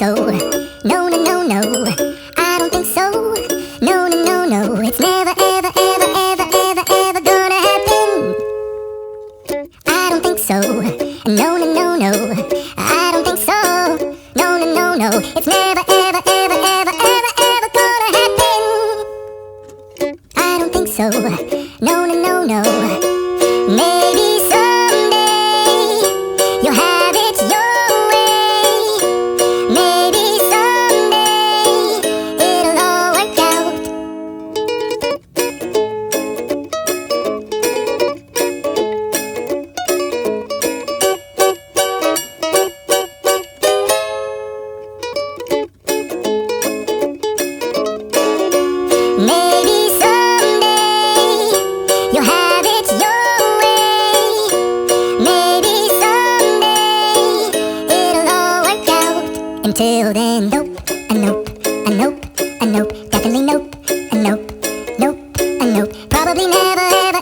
so. No, no, no, no. I don't think so. No, no, no, no. It's never, ever, ever, ever, ever, ever gonna happen. I don't think so. No, no, no, no. I don't think so. No, no, no, no. It's never, ever, ever, ever, ever, ever gonna happen. I don't think so. No, no, no, no. Maybe someday you'll have it your way. Maybe someday it'll all work out. Maybe someday you'll have it your way. Maybe someday it'll all work out. Until then, nope, a nope, a nope, a nope, definitely nope.